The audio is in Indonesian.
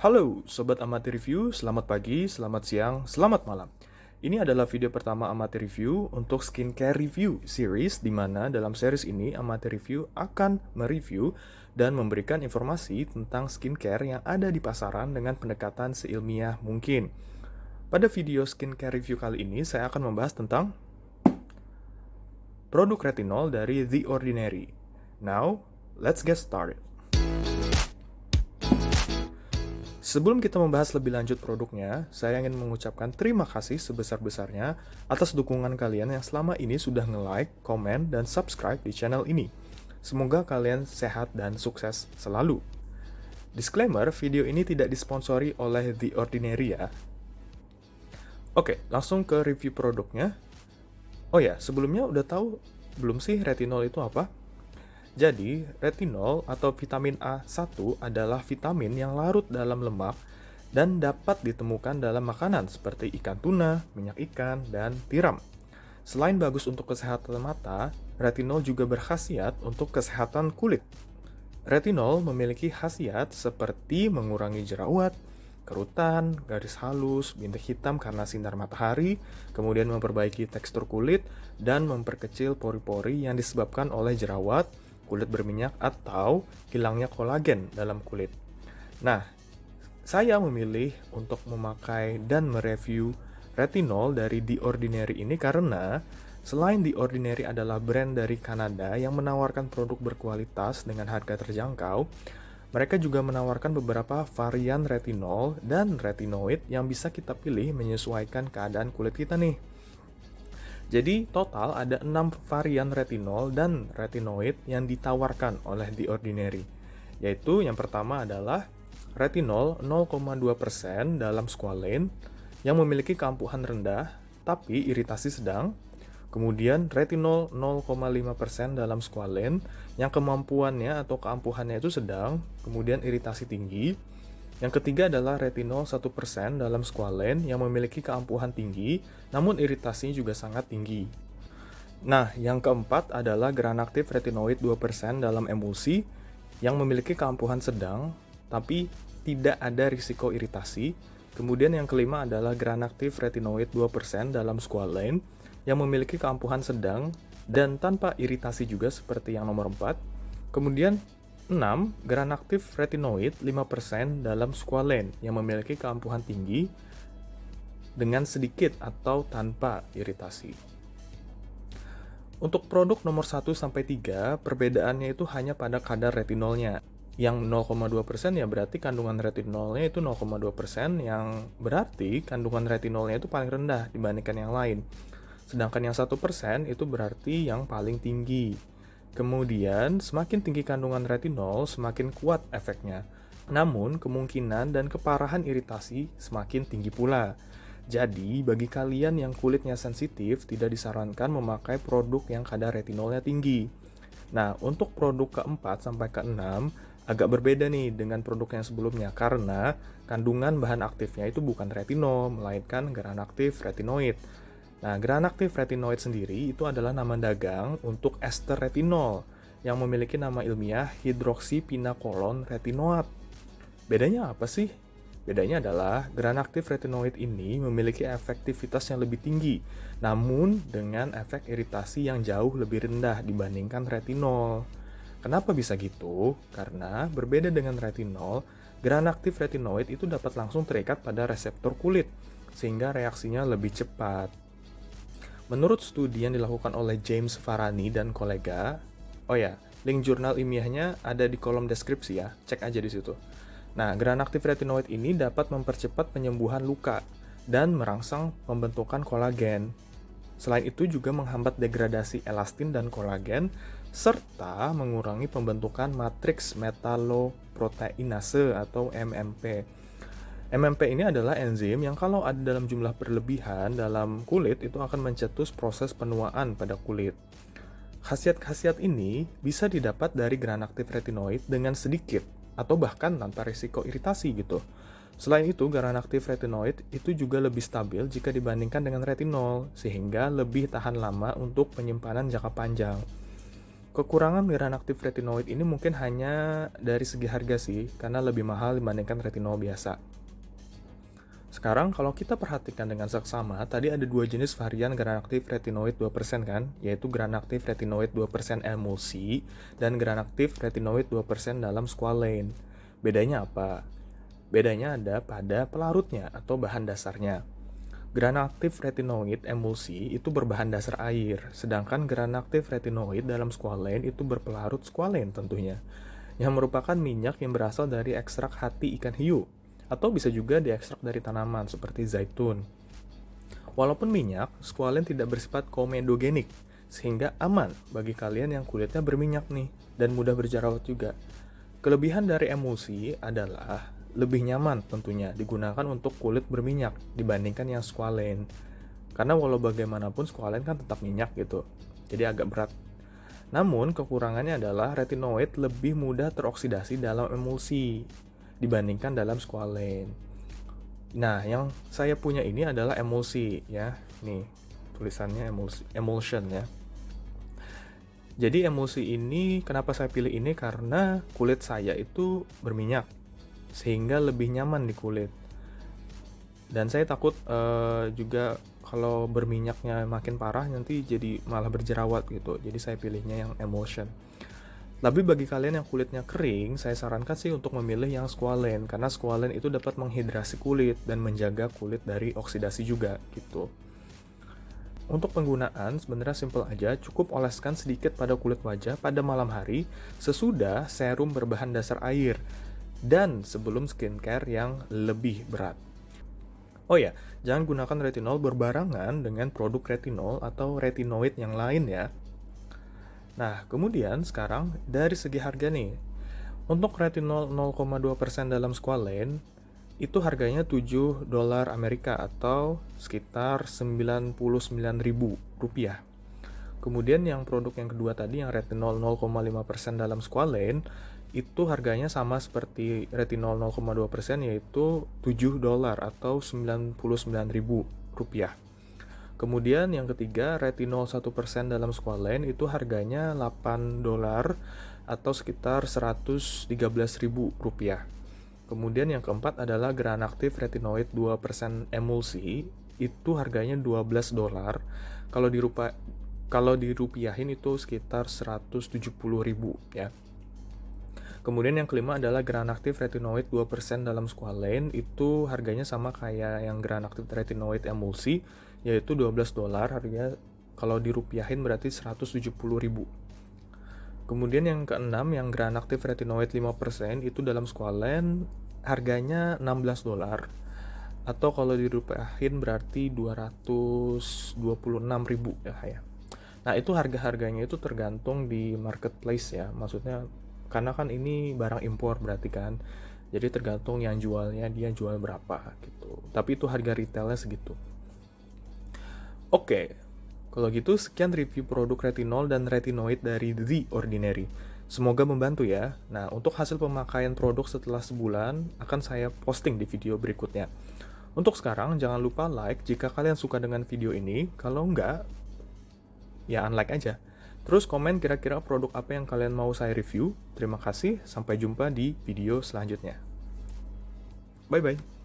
Halo Sobat Amati Review, selamat pagi, selamat siang, selamat malam. Ini adalah video pertama Amati Review untuk skincare review series di mana dalam series ini Amati Review akan mereview dan memberikan informasi tentang skincare yang ada di pasaran dengan pendekatan seilmiah mungkin. Pada video skincare review kali ini saya akan membahas tentang produk retinol dari The Ordinary. Now, let's get started. Sebelum kita membahas lebih lanjut produknya, saya ingin mengucapkan terima kasih sebesar-besarnya atas dukungan kalian yang selama ini sudah nge-like, komen, dan subscribe di channel ini. Semoga kalian sehat dan sukses selalu. Disclaimer, video ini tidak disponsori oleh The Ordinary ya. Oke, langsung ke review produknya. Oh ya, sebelumnya udah tahu belum sih retinol itu apa? Jadi, retinol atau vitamin A1 adalah vitamin yang larut dalam lemak dan dapat ditemukan dalam makanan seperti ikan tuna, minyak ikan, dan tiram. Selain bagus untuk kesehatan mata, retinol juga berkhasiat untuk kesehatan kulit. Retinol memiliki khasiat seperti mengurangi jerawat, kerutan, garis halus, bintik hitam karena sinar matahari, kemudian memperbaiki tekstur kulit, dan memperkecil pori-pori yang disebabkan oleh jerawat, kulit berminyak, atau hilangnya kolagen dalam kulit. Nah, saya memilih untuk memakai dan mereview retinol dari The Ordinary ini karena selain The Ordinary adalah brand dari Kanada yang menawarkan produk berkualitas dengan harga terjangkau, mereka juga menawarkan beberapa varian retinol dan retinoid yang bisa kita pilih menyesuaikan keadaan kulit kita nih. Jadi total ada 6 varian retinol dan retinoid yang ditawarkan oleh The Ordinary. Yaitu yang pertama adalah retinol 0,2% dalam squalane yang memiliki keampuhan rendah tapi iritasi sedang. Kemudian retinol 0,5% dalam squalane yang kemampuannya atau keampuhannya itu sedang, kemudian iritasi tinggi. Yang ketiga adalah retinol 1% dalam squalane yang memiliki keampuhan tinggi, namun iritasinya juga sangat tinggi. Nah, yang keempat adalah granaktif retinoid 2% dalam emulsi yang memiliki keampuhan sedang, tapi tidak ada risiko iritasi. Kemudian yang kelima adalah granaktif retinoid 2% dalam squalane yang memiliki keampuhan sedang dan tanpa iritasi juga seperti yang nomor 4. Kemudian 6. Granaktif retinoid 5% dalam squalane yang memiliki keampuhan tinggi dengan sedikit atau tanpa iritasi. Untuk produk nomor 1-3, perbedaannya itu hanya pada kadar retinolnya. Yang 0,2% ya berarti kandungan retinolnya itu 0,2%, yang berarti kandungan retinolnya itu paling rendah dibandingkan yang lain. Sedangkan yang 1% itu berarti yang paling tinggi. Kemudian, semakin tinggi kandungan retinol, semakin kuat efeknya. Namun, kemungkinan dan keparahan iritasi semakin tinggi pula. Jadi, bagi kalian yang kulitnya sensitif, tidak disarankan memakai produk yang kadar retinolnya tinggi. Nah, untuk produk keempat sampai keenam, agak berbeda nih dengan produk yang sebelumnya, karena kandungan bahan aktifnya itu bukan retinol, melainkan granaktif retinoid. Nah, granaktif retinoid sendiri itu adalah nama dagang untuk ester retinol yang memiliki nama ilmiah hidroksipinakolon retinoat. Bedanya apa sih? Bedanya adalah granaktif retinoid ini memiliki efektivitas yang lebih tinggi, namun dengan efek iritasi yang jauh lebih rendah dibandingkan retinol. Kenapa bisa gitu? Karena berbeda dengan retinol, granaktif retinoid itu dapat langsung terikat pada reseptor kulit, sehingga reaksinya lebih cepat. Menurut studi yang dilakukan oleh James Farani dan kolega, oh ya, link jurnal ilmiahnya ada di kolom deskripsi ya, cek aja di situ. Nah, granaktif retinoid ini dapat mempercepat penyembuhan luka dan merangsang pembentukan kolagen. Selain itu juga menghambat degradasi elastin dan kolagen, serta mengurangi pembentukan matriks metaloproteinase atau MMP. MMP ini adalah enzim yang kalau ada dalam jumlah berlebihan dalam kulit itu akan mencetus proses penuaan pada kulit. Khasiat-khasiat ini bisa didapat dari granaktif retinoid dengan sedikit atau bahkan tanpa risiko iritasi gitu. Selain itu, granaktif retinoid itu juga lebih stabil jika dibandingkan dengan retinol, sehingga lebih tahan lama untuk penyimpanan jangka panjang. Kekurangan mineral aktif retinoid ini mungkin hanya dari segi harga sih, karena lebih mahal dibandingkan retinol biasa. Sekarang kalau kita perhatikan dengan seksama, tadi ada dua jenis varian gram aktif retinoid 2% kan, yaitu gram aktif retinoid 2% emulsi dan gram aktif retinoid 2% dalam squalane. Bedanya apa? Bedanya ada pada pelarutnya atau bahan dasarnya. Gram aktif retinoid emulsi itu berbahan dasar air, sedangkan gram aktif retinoid dalam squalane itu berpelarut squalane tentunya, yang merupakan minyak yang berasal dari ekstrak hati ikan hiu, atau bisa juga diekstrak dari tanaman seperti zaitun. Walaupun minyak, squalane tidak bersifat komedogenik, sehingga aman bagi kalian yang kulitnya berminyak nih, dan mudah berjerawat juga. Kelebihan dari emulsi adalah lebih nyaman tentunya digunakan untuk kulit berminyak dibandingkan yang squalane. Karena walau bagaimanapun squalane kan tetap minyak gitu, jadi agak berat. Namun kekurangannya adalah retinoid lebih mudah teroksidasi dalam emulsi dibandingkan dalam squalane. Nah, yang saya punya ini adalah emulsi ya. Nih, tulisannya emulsion ya. Jadi emulsi ini kenapa saya pilih ini karena kulit saya itu berminyak sehingga lebih nyaman di kulit. Dan saya takut juga kalau berminyaknya makin parah nanti jadi malah berjerawat gitu. Jadi saya pilihnya yang emulsion. Tapi bagi kalian yang kulitnya kering, saya sarankan sih untuk memilih yang squalane karena squalane itu dapat menghidrasi kulit dan menjaga kulit dari oksidasi juga gitu. Untuk penggunaan sebenarnya simple aja, cukup oleskan sedikit pada kulit wajah pada malam hari sesudah serum berbahan dasar air dan sebelum skincare yang lebih berat. Oh ya, jangan gunakan retinol berbarengan dengan produk retinol atau retinoid yang lain ya. Nah, kemudian sekarang dari segi harga nih. Untuk retinol 0,2% dalam squalane itu harganya $7 Amerika atau sekitar Rp99.000. Kemudian yang produk yang kedua tadi yang retinol 0,5% dalam squalane itu harganya sama seperti retinol 0,2% yaitu $7 atau Rp99.000. Kemudian yang ketiga, retinol 1% dalam squalane itu harganya $8 atau sekitar Rp113.000. Kemudian yang keempat adalah gram aktif retinoid 2% emulsi, itu harganya $12. Kalau dirupiahin itu sekitar 170.000 ya. Kemudian yang kelima adalah gram aktif retinoid 2% dalam squalane, itu harganya sama kayak yang gram aktif retinoid emulsi, yaitu $12, harganya kalau dirupiahin berarti 170.000. Kemudian yang keenam yang gram aktif retinoid 5% itu dalam squalane harganya $16 atau kalau dirupiahin berarti 226.000 ya. Nah, itu harga-harganya itu tergantung di marketplace ya. Maksudnya karena kan ini barang impor berarti kan. Jadi tergantung yang jualnya dia jual berapa gitu. Tapi itu harga retailnya segitu. Oke, kalau gitu sekian review produk retinol dan retinoid dari The Ordinary. Semoga membantu ya. Nah, untuk hasil pemakaian produk setelah sebulan akan saya posting di video berikutnya. Untuk sekarang, jangan lupa like jika kalian suka dengan video ini. Kalau enggak, ya unlike aja. Terus komen kira-kira produk apa yang kalian mau saya review. Terima kasih, sampai jumpa di video selanjutnya. Bye-bye.